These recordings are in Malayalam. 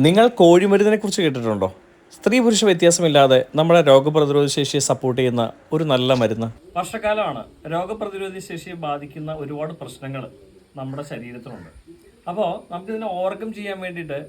നിങ്ങൾ കോഴിമരുന്നിനെ കുറിച്ച് കേട്ടിട്ടുണ്ടോ? സ്ത്രീ പുരുഷ വ്യത്യാസമില്ലാതെ നമ്മുടെ രോഗപ്രതിരോധ ശേഷിയെ സപ്പോർട്ട് ചെയ്യുന്ന ഒരു നല്ല മരുന്ന്. വർഷക്കാലമാണ്. രോഗപ്രതിരോധ ശേഷിയെ ബാധിക്കുന്ന ഒരുപാട് പ്രശ്നങ്ങൾ നമ്മുടെ ശരീരത്തിലുണ്ട്. അപ്പോൾ നമുക്കിതിനെ ഓവർകം ചെയ്യാൻ വേണ്ടിയിട്ട്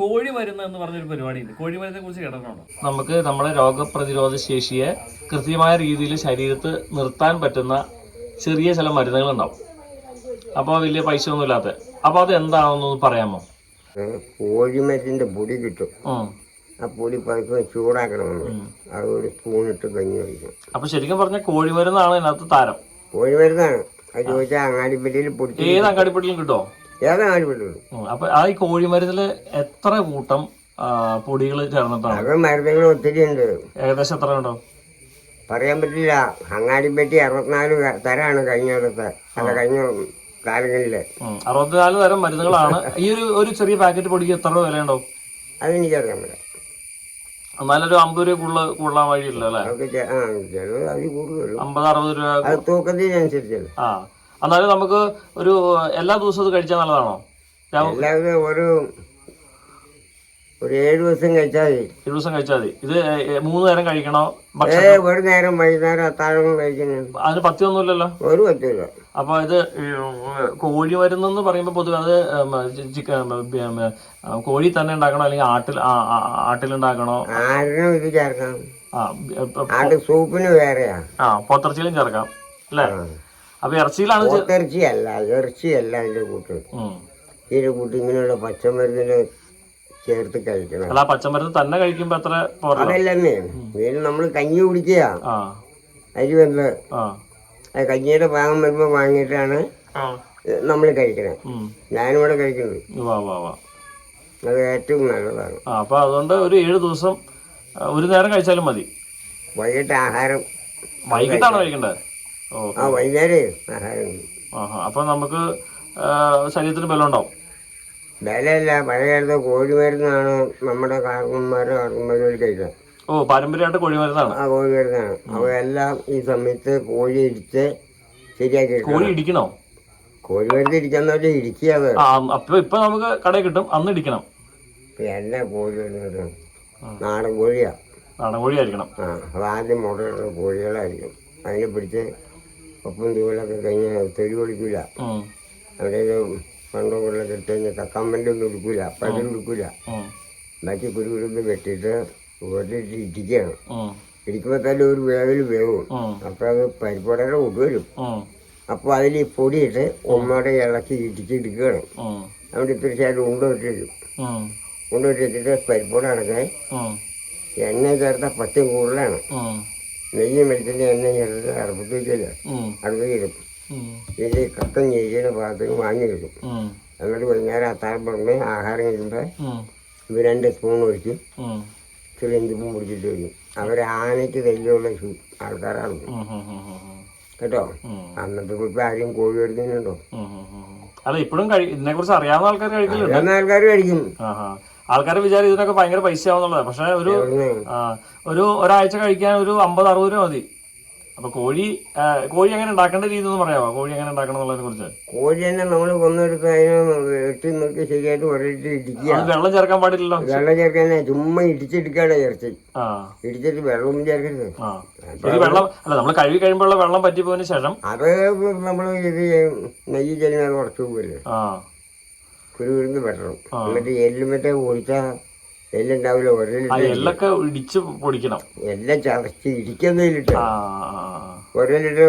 കോഴിമരുന്ന് എന്ന് പറഞ്ഞൊരു പരിപാടിയുണ്ട്. കോഴിമരുന്നിനെ കുറിച്ച് കേട്ടിട്ടുണ്ടോ? നമുക്ക് നമ്മുടെ രോഗപ്രതിരോധ ശേഷിയെ കൃത്യമായ രീതിയിൽ ശരീരത്ത് നിർത്താൻ പറ്റുന്ന ചെറിയ ചില മരുന്നുകളുണ്ടാവും. അപ്പോൾ വലിയ പൈസ ഒന്നും ഇല്ലാത്ത. അപ്പോൾ അത് എന്താണെന്നൊന്ന് പറയാമോ? കോഴിമരുന്നിന്റെ പൊടി കിട്ടും. ആ പൊടി പതുക്കെ ചൂടാക്കണമെന്ന് അത് ഒരു സ്പൂണിട്ട് കഞ്ഞി കഴിക്കും. അപ്പൊ ശരിക്കും പറഞ്ഞ കോഴിമരുന്നാണ് ഇതിനകത്ത് താരം. കോഴിമരുന്നാണ്. അത് ചോദിച്ചാൽ അങ്ങാടിപ്പെട്ടിയിൽ പൊടി ഏത് അങ്ങാടിപ്പെട്ടിലും കിട്ടോ? ഏത് അങ്ങാടിപ്പെട്ടിലും. അപ്പൊ ആ ഈ കോഴിമരുന്നില് എത്ര കൂട്ടം പൊടികൾ ചേർന്നിട്ടാണ്? അത് മരുന്നുകൾ ഒത്തിരി ഉണ്ട്. ഏകദേശം എത്ര ഉണ്ടോ പറയാൻ പറ്റില്ല. അങ്ങാടിപ്പെട്ടി 64 തരാണ് കഴിഞ്ഞ കൊല്ലത്തെ. അല്ല കഴിഞ്ഞ കാലങ്ങളില് 64 തരം മരുന്നുകളാണ്. ഈ ഒരു ചെറിയ പാക്കറ്റ് പൊടിക്ക് എത്ര രൂപ വില ഉണ്ടാവും? അതെനിക്കറിയാൻ പറ്റില്ല. എന്നാലൊരു 50 രൂപ കൊള്ളാൻ വഴിയില്ല അല്ലേ? ചിലത് അത് കൂടുതലും 50-60 രൂപ അത് തൂക്കത്തിനനുസരിച്ചല്ലോ. എന്നാലും നമുക്ക് ഒരു എല്ലാ ദിവസവും കഴിച്ചാൽ നല്ലതാണോ? എല്ലാവരും ഒരു 7 ദിവസം കഴിച്ചാൽ മതി. 7 ദിവസം കഴിച്ചാൽ മതി. ഇത് 3 നേരം കഴിക്കണോ? ഒരു നേരം വൈകുന്നേരം അത്താഴം കഴിക്കുന്നത്. അതിന് പത്യമൊന്നുമില്ലല്ലോ? ഒരു പറ്റില്ല. അപ്പൊ ഇത് കോഴിമരുന്നെന്ന് പറയുമ്പോൾ പൊതുവെ അത് കോഴി തന്നെ ഉണ്ടാക്കണോ അല്ലെങ്കിൽ ആട്ടിലുണ്ടാക്കണോ? ആടിനും ഇത് ചേർക്കാം. ആട്ട് സൂപ്പിന് വേറെയാ. പോത്തിറച്ചിയിലും ചേർക്കാം അല്ലേ? അപ്പൊ ഇറച്ചിയിലാണ്. ഇറച്ചിയല്ല അതിന്റെ കൂട്ട്. ഇതിന്റെ കൂട്ട് ഇങ്ങനെയുള്ള പച്ചമരുന്നിന് ചേർത്ത് കഴിക്കണം. അല്ല, പച്ചമരുന്ന് തന്നെ കഴിക്കുമ്പോ എത്ര? അതല്ലേ ഇതിന് നമ്മള് കഞ്ഞി കുടിക്കുക. അരി വന്ന് കഞ്ഞിയുടെ ഭാഗം വരുമ്പോ വാങ്ങിയിട്ടാണ് നമ്മൾ കഴിക്കണത്. ഞാനിവിടെ കഴിക്കുന്നത്. അത് ഏറ്റവും നല്ലതാണ്. അപ്പൊ അതുകൊണ്ട് ഒരു 7 ദിവസം ഒരു നേരം കഴിച്ചാലും മതി. വൈകിട്ട് ആഹാരം വൈകിട്ടാണ് കഴിക്കേണ്ടത്. വൈകുന്നേരം ആഹാരം. അപ്പൊ നമുക്ക് ശരീരത്തിന് ബലം ഉണ്ടാവും. വിലയല്ല, പഴയകാലത്ത് കോഴിമരുന്നാണ് നമ്മുടെ കാർന്നന്മാരും കഴിക്കാൻ. പാരമ്പര്യമായിട്ട് കോഴിമരുന്നാണ്. കോഴിമരുന്നാണ്. അവയെല്ലാം ഈ സമയത്ത് കോഴി ഇടിച്ച് ശരിയാക്കി. കോഴി ഇടിക്കണോ? കോഴിമരുന്ന് ഇടിക്കാന്ന് വെച്ചാൽ ഇടിക്കുക. അപ്പൊ ഇപ്പൊ നമുക്ക് കടയിൽ കിട്ടും, അന്ന് ഇടിക്കണം. എല്ലാ കോഴിമരുന്ന് നാടൻ കോഴിയാ. നാടൻ കോഴിയായിരിക്കണം. അത് ആദ്യം മുട്ടയിടുന്ന കോഴികളായിരിക്കും. അതിനെ പിടിച്ച് ഒപ്പം തൂലൊക്കെ കഴിഞ്ഞാൽ തൊലി പൊളിക്കില്ല. അവിടെ പണ്ടൊക്കെ എടുത്ത് കഴിഞ്ഞാൽ കക്കാമ്പൻ്റെ ഒന്നും എടുക്കൂല, പതിൽ എടുക്കൂല. ബാക്കി കുരുകുരുന്ന് വെട്ടിയിട്ട് ഒരിട്ട് ഇടിക്കുകയാണ്. ഇടിക്കുമ്പോൾ തന്നെ ഒരു വേവിൽ വേവും. അപ്പോൾ അത് പരിപ്പോടെ കൊണ്ടുവരും. അപ്പോൾ അതിൽ ഈ പൊടിയിട്ട് ഒന്നോടെ ഇളക്കി ഇടിച്ചെടുക്കുകയാണ്. അവിടെ ഇത്തിരി ശേഷം ഉണ്ടോട്ടിടും. ഉണ്ടോട്ടിട്ട് പരിപ്പോടെ അടക്കാൻ എണ്ണ ചേർത്ത പറ്റും കൂടുതലാണ്. നെയ്യും വെളിച്ചെണ്ണ എണ്ണ ചേർത്ത് അടുപ്പത്ത് വയ്ക്കില്ല, അടുപ്പത്ത് ഇടും. ഇതിൽ കക്കം ഞെരിയുടെ ഭാഗത്തേക്ക് വാങ്ങി വെക്കും. എന്നിട്ട് വൈകുന്നേരം അത്താഴം പുറമെ ആഹാരം കഴിയുമ്പോൾ ഇവ 2 സ്പൂൺ ഒഴിക്കും. ഇച്ചിരി ഇഞ്ചിപ്പും പിടിച്ചിട്ട് വരും. അവർ ആനയ്ക്ക് ധൈര്യമുള്ള ആൾക്കാരാണ് കേട്ടോ. അന്നത്തെ കുറിച്ച് ആരും കോഴി വരുന്നുണ്ടോ? അല്ല, ഇപ്പോഴും ഇതിനെ കുറിച്ച് അറിയാവുന്ന ആൾക്കാർ കഴിക്കും. ആൾക്കാരെ വിചാരം ഇതിനൊക്കെ ഭയങ്കര പൈസ ആവുന്നുള്ളത്. പക്ഷെ ഒരു ഒരാഴ്ച കഴിക്കാൻ ഒരു 50-60 രൂപ മതി. അപ്പൊ കോഴി എങ്ങനെ ഉണ്ടാക്കേണ്ട രീതി ഒന്ന് പറയാമോ? കോഴി എങ്ങനെ ഉണ്ടാക്കണം എന്നുള്ളതിനെ കുറിച്ച്. കോഴി തന്നെ നമ്മൾ കൊന്നെടുത്ത് അതിനെ വെട്ടി നോക്കി ശരിയായിട്ട് ഒരിട്ട് ഇടിക്കുക. വെള്ളം ചേർക്കാൻ പാടില്ലല്ലോ? വെള്ളം ചേർക്കാൻ ചുമ്മാ ഇടിച്ചെടുക്കാണ് ഇറച്ചി. ഇടിച്ചിട്ട് വെള്ളമൊന്നും ചേർക്കരുത്. വെള്ളം അല്ല, നമ്മൾ കഴുകി കഴിയുമ്പോഴുള്ള വെള്ളം പറ്റി പോയതിനു ശേഷം അത് നമ്മൾ ഇത് നെയ്യ് ചെല്ലുന്നത് കുറച്ച് പോകല്ലേ, കുരുവിരുന്ന് വെട്ടണം. എന്നിട്ട് എല്ലുമറ്റേ ഓടിച്ചാൽ എല്ലുണ്ടാവില്ല. എല്ലൊക്കെ ഇടിച്ച് പൊടിക്കണം. എല്ലാം ചതച്ച് ഇടിക്കുന്നതിലിട്ട് ഒരലിട്ട്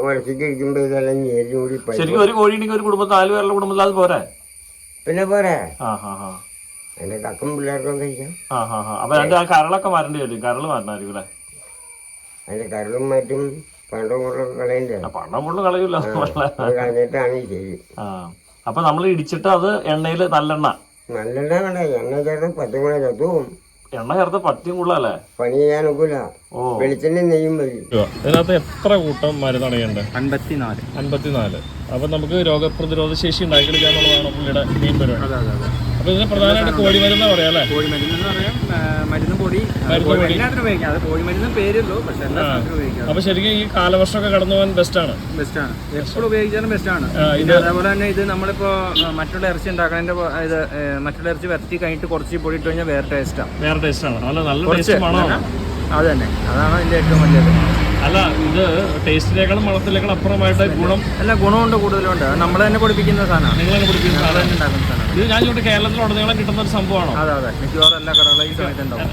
ഉരച്ചിട്ട് ഇരിക്കുമ്പോ ഇതെല്ലാം ഞെരിഞ്ഞു കൂടി. ശരിക്കും ഒരു കോഴി ഉണ്ടെങ്കിൽ ഒരു കുടുംബത്തിൽ 4 പേരുടെ കുടുംബത്തിൽ അത് പോരാ? പിന്നെ പോരാ. അതിന്റെ കക്കും പിള്ളേർക്കും കഴിക്കാം. അപ്പൊ അതിന്റെ ആ കരളൊക്കെ മാറേണ്ടി വരും. കരള് മാറണായിരിക്കും അല്ലേ? അതിന്റെ കരളും മാറ്റും. പണ്ടം കൊണ്ടൊക്കെ കളയണ്ടേ? പണ്ടം കൊണ്ട് കളയൂല, കളഞ്ഞിട്ടാണ് ചെയ്യും. അപ്പൊ നമ്മൾ ഇടിച്ചിട്ട് അത് എണ്ണയിൽ നല്ലെണ്ണ വേണ്ട, എണ്ണ ചേർത്ത് 10 കൂടെ ചത്തുവും. എണ്ണ ചേർത്ത് 10 കൂടുതലല്ലേ? പണി ചെയ്യാൻ ഒക്കില്ല. വെളിച്ചെണ്ണ നെയ്യും മതി. ഇതിനകത്ത് എത്ര കൂട്ടം മരുന്നാണ് ചെയ്യേണ്ടത്? 54. അപ്പൊ നമുക്ക് രോഗപ്രതിരോധ ശേഷി ഉണ്ടാക്കിയെടുക്കുക എന്നുള്ളതാണ് പുള്ളിയുടെ മെയിൻ പരിപാടി. അപ്പൊ ഇതിന് പ്രധാനമായിട്ട് കോഴിമരുന്ന് പറയാം അല്ലേ? കോഴിമരുന്ന് എന്ന് പറയാം, മരുന്ന് പൊടി എല്ലാത്തിനും ഉപയോഗിക്കാം. അത് കോഴിമരുന്ന് പേരുള്ളൂ, പക്ഷെ എല്ലാ സാധനത്തിനും ഉപയോഗിക്കാം. അപ്പൊ ശരിക്കും ഈ കാലവർഷമൊക്കെ കടന്നു പോകാൻ ബെസ്റ്റാണ്. എപ്പോഴും ഉപയോഗിച്ചാലും ബെസ്റ്റാണ്. അതേപോലെ തന്നെ ഇത് നമ്മളിപ്പോ മറ്റുള്ള ഇറച്ചി ഉണ്ടാക്കണതിന്റെ ഇത് മറ്റുള്ള ഇറച്ചി വരട്ടി കഴിഞ്ഞിട്ട് കുറച്ച് പൊടി ഇട്ട് കഴിഞ്ഞാൽ വേറെ ടേസ്റ്റാണ്. അത് തന്നെ, അതാണ് അതിന്റെ ഏറ്റവും വലിയത്. അല്ല, ഇത് ടേസ്റ്റിനേക്കാളും മണത്തിനേക്കാളും അപ്പുറമായിട്ട് ഗുണം, അല്ല ഗുണമുണ്ട്, കൂടുതലുണ്ട്. നമ്മൾ തന്നെ പൊടിപ്പിക്കുന്ന സാധനമാണ്, നിങ്ങൾ തന്നെ പൊടിപ്പിക്കുന്ന സാധനം ഉണ്ടാക്കുന്ന സാധനമാണ്. ഇത് ഞാൻ ചോദിച്ചു കേരളത്തിലുടനീളം കിട്ടുന്ന ഒരു സംഭവമാണോ? അതെ, മിക്കവാറും എല്ലാ കടകളും ഈ സമയത്തുണ്ടാവും.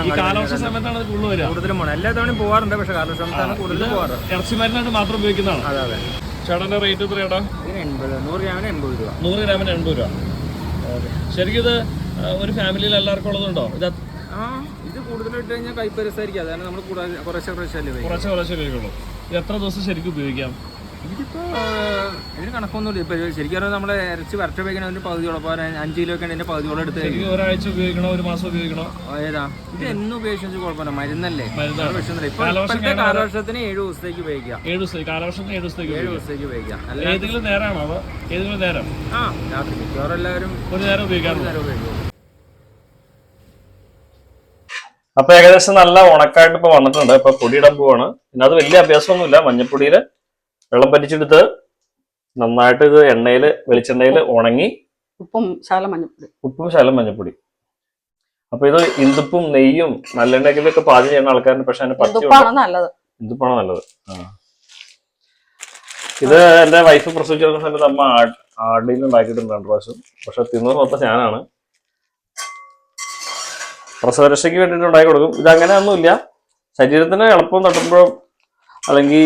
ഈ കാലാവസ്ഥ സമയത്താണ് ഇത് കൂടുതൽ വരിക. കൂടുതലും പോകണം. എല്ലാ തവണയും പോകാറുണ്ട്, പക്ഷെ കാലാവസ്ഥ സമയത്താണ് കൂടുതൽ പോകാറ്. ഇറച്ചി മരുന്നായിട്ട് മാത്രം ഉപയോഗിക്കുന്നതാണ്. അതെ. ചേട്ടൻ്റെ റേറ്റ് എത്രയാടാ? 100 ഗ്രാമിന് 80 രൂപ. 100 ഗ്രാമിന് 80 രൂപ. ഓക്കെ. ശരിക്കും ഇത് ഒരു ഫാമിലിയിൽ എല്ലാവർക്കും ഉള്ളതുണ്ടോ? ഇത് കൂടുതലിട്ട് കഴിഞ്ഞാൽ കയ്പ് രസമായിരിക്കും. അതാണ് നമ്മൾ കുറച്ച് ഉപയോഗിക്കുള്ളൂ. ഇത് എത്ര ദിവസം ശരിക്കും ഉപയോഗിക്കാം? ഇതിപ്പോ ഇതിന് കണക്കൊന്നുമില്ല. ഇപ്പൊ ശരിക്കും പറഞ്ഞാൽ നമ്മളെ ഇറച്ചി വരട്ടി ഉപയോഗിക്കണ അതിന്റെ പകുതിയോളം, ഇപ്പോൾ 5 കിലോ ഒക്കെ അതിന്റെ പകുതിയോളം എടുത്ത് ഒരാഴ്ച ഉപയോഗിക്കണോ, ഒരു മാസം ഉപയോഗിക്കണോ? ഏതാ ഇത് എന്നും ഉപയോഗിച്ചു കുഴപ്പമില്ല, മരുന്നല്ലേ, പ്രശ്നമില്ല. ഇപ്പോഴത്തെ കാലവർഷത്തിന് 7 ദിവസത്തേക്ക് ഉപയോഗിക്കാം. 7 ദിവസത്തേക്ക്, കാലവർഷത്തിന് 7 ദിവസത്തേക്ക് ഉപയോഗിക്കാം. ഏതെങ്കിലും നേരമാണോ അതോ ഏതെങ്കിലും നേരം? രാത്രി മിക്കവാറും എല്ലാവരും ഒരു നേരം ഉപയോഗിക്കും. അപ്പൊ ഏകദേശം നല്ല ഉണക്കായിട്ട് ഇപ്പൊ വന്നിട്ടുണ്ട്. ഇപ്പൊ പൊടിയിടാൻ പോവാണ്. പിന്നെ അത് വലിയ അഭ്യാസമൊന്നുമില്ല. മഞ്ഞപ്പൊടിയില് വെള്ളം പറ്റിച്ചെടുത്ത് നന്നായിട്ട് ഇത് വെളിച്ചെണ്ണയില് ഉണങ്ങി, ഉപ്പും ശകലം മഞ്ഞപ്പൊടി. അപ്പൊ ഇത് ഇന്ദുപ്പും നെയ്യും നല്ലെണ്ണയിലൊക്കെ പാചകം ചെയ്യുന്ന ആൾക്കാരുണ്ട്. പക്ഷെ അതിന് ഇന്ദുപ്പാണോ നല്ലത്. ഇത് എന്റെ വൈഫ് പ്രസവിച്ചിരുന്ന സമയത്ത് അമ്മ ആടിൽ നിന്ന് ഉണ്ടാക്കിയിട്ടുണ്ട് 2 പ്രാവശ്യം. പക്ഷെ തിന്നത് മൊത്തം ഞാനാണ്. പ്രസവരക്ഷയ്ക്ക് വേണ്ടിയിട്ട് ഉണ്ടാക്കി കൊടുക്കും. ഇതങ്ങനെയൊന്നുമില്ല. ശരീരത്തിന് എളുപ്പം തട്ടുമ്പോഴും അല്ലെങ്കിൽ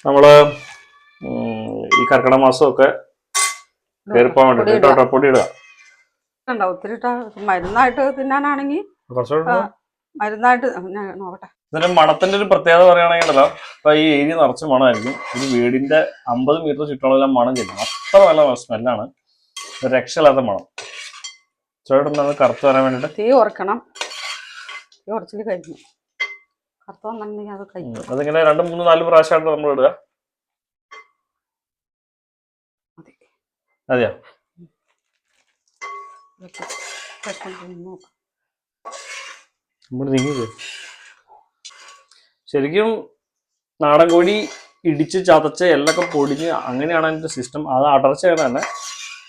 നമ്മള് ഈ കർക്കിടക മാസമൊക്കെ കയറിപ്പോകാൻ വേണ്ടിട്ട് പൊടി ഇടുക. ഒത്തിരി മരുന്നായിട്ട് തിന്നാനാണെങ്കിൽ മരുന്നായിട്ട് നോക്കട്ടെ. ഇതിന്റെ മണത്തിന്റെ ഒരു പ്രത്യേകത പറയുകയാണെങ്കിലോ, ഇപ്പൊ ഈ ഏരിയ നിറച്ച് മണമായിരിക്കും. ഒരു വീടിന്റെ 50 മീറ്റർ ചുറ്റളവിലെ മണം ചെല്ലും. അത്ര നല്ല സ്മെല്ലാണ്. ഒരു രക്ഷയില്ലാത്ത മണം. ചോടുന്നത് കറുത്ത് വരാൻ വേണ്ടിട്ട് തീ ഉറക്കണം. തീ ഉറച്ചിട്ട് കഴിക്കും. കറുത്ത് വന്നിട്ടുണ്ടെങ്കിൽ അത് കഴിക്കും. അതിങ്ങനെ 2, 3, 4 പ്രാവശ്യമായിട്ട് നമ്മൾ ഇടുക. അതെയോ? ശരിക്കും നാടൻ കോഴി ഇടിച്ച് ചതച്ച് എല്ലൊക്കെ പൊടിഞ്ഞ് അങ്ങനെയാണ് അതിന്റെ സിസ്റ്റം. അത് അടർച്ചയാണ് തന്നെ.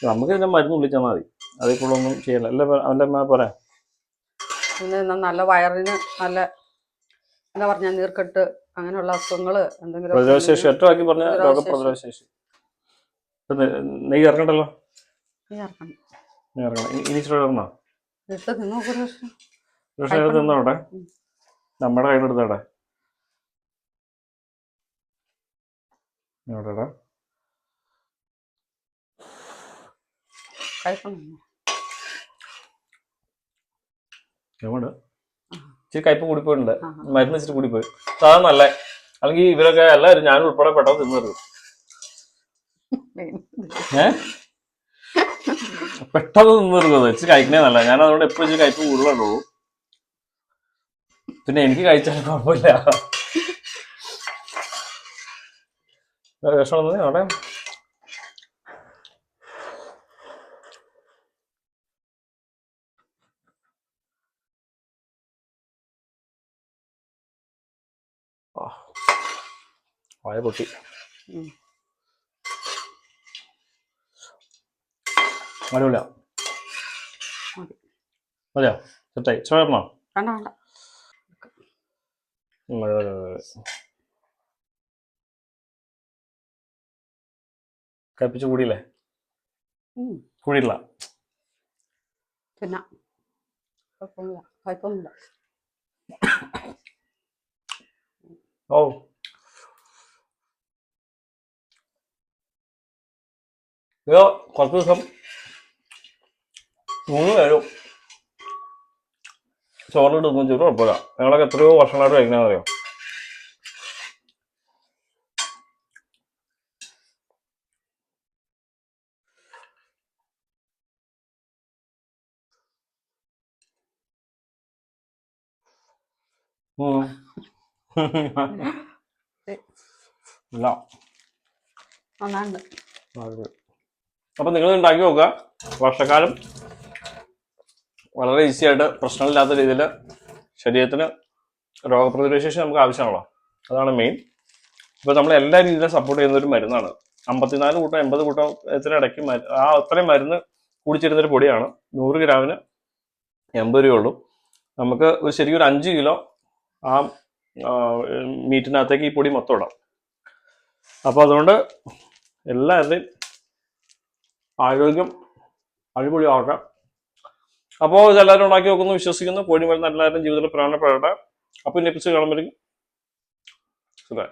നമുക്ക് ഇതിന്റെ മരുന്ന് വിളിച്ചാൽ മതി. അതിൽ കൂടെ ഒന്നും ചെയ്യല. അല്ലേ അവൻ്റെ അമ്മ പറയാം. നല്ല വയറിന് നല്ല എന്താ പറഞ്ഞ നീർക്കെട്ട് അങ്ങനെയുള്ള അസുഖങ്ങള് എന്തെങ്കിലും പ്രതിരോധശേഷി ഒറ്റ ആക്കി പറഞ്ഞ രോഗപ്രതിരോധശേഷി. നെയ്യ് ഇറക്കണ്ടല്ലോ. ഇനി ഇറങ്ങണോ? തിന്നോട്ടെ. നമ്മുടെ കയ്യിലെടുത്തോട്ടെ. ഇച്ചിരി കയ്പ് കൂടിപ്പോയിട്ടുണ്ട്. മരുന്ന് ഇച്ചിരി കൂടിപ്പോയി. സാധാരണ നല്ല. അല്ലെങ്കിൽ ഇവരൊക്കെ എല്ലാവരും ഞാനും ഉൾപ്പെടെ പെട്ടെന്ന് തിന്നരുത്. പെട്ടെന്ന് തിന്നരുത്. ഇച്ചിരി കഴിക്കണേ നല്ല. ഞാൻ അതുകൊണ്ട് എപ്പോഴും ഇച്ചിരി കയ്പ് കൂടുതലുള്ളൂ. പിന്നെ എനിക്ക് കഴിച്ചാലും കുഴപ്പമില്ല. വിഷമം അവിടെ വായ പൊട്ടി. അടിപൊളിയാ. മതിയോ? സെറ്റായി. ചോർന്നോ? കപ്പിച്ച് കൂടിയില്ലേ? കൂടിയില്ല. പിന്നെ ഓ ഇത് കുറച്ച് ദിവസം 3 പേരും ചോറിട്ട് തിന്നിട്ട് കുഴപ്പമില്ല. ഞങ്ങളൊക്കെ എത്രയോ വർഷങ്ങളായിട്ട് കഴിക്കണമെന്ന് അറിയാം. ഇല്ല. അപ്പം നിങ്ങൾ ഉണ്ടാക്കി നോക്കുക. വർഷക്കാലം വളരെ ഈസി ആയിട്ട് പ്രശ്നമില്ലാത്ത രീതിയിൽ ശരീരത്തിന് രോഗപ്രതിരോധ ശേഷി നമുക്ക് ആവശ്യമാണല്ലോ, അതാണ് മെയിൻ. ഇപ്പോൾ നമ്മൾ എല്ലാ രീതിയിലും സപ്പോർട്ട് ചെയ്യുന്ന ഒരു മരുന്നാണ്. 54 കൂട്ടം 80 കൂട്ടത്തിനിടയ്ക്ക് അത്രയും മരുന്ന് കൂടിച്ചേരുന്നൊരു പൊടിയാണ്. 100 ഗ്രാമിന് 80 രൂപയുള്ളൂ. നമുക്ക് ശരിക്കും ഒരു 5 കിലോ ആ മീറ്റിനകത്തേക്ക് ഈ പൊടി മൊത്തം ഇടാം. അപ്പോൾ അതുകൊണ്ട് എല്ലാവരുടെയും ആരോഗ്യം അടിപൊളിയാവട്ടെ. അപ്പോൾ ഇതെല്ലാവരും ഉണ്ടാക്കി നോക്കുന്നു വിശ്വസിക്കുന്നു. കോഴി മരുന്ന് എല്ലാവരുടെയും ജീവിതത്തിൽ പ്രയോജനപ്പെടട്ടെ. അപ്പോൾ ഇനി എപ്പിസോഡ് കാണുമ്പോഴേക്കും സുഖമായി.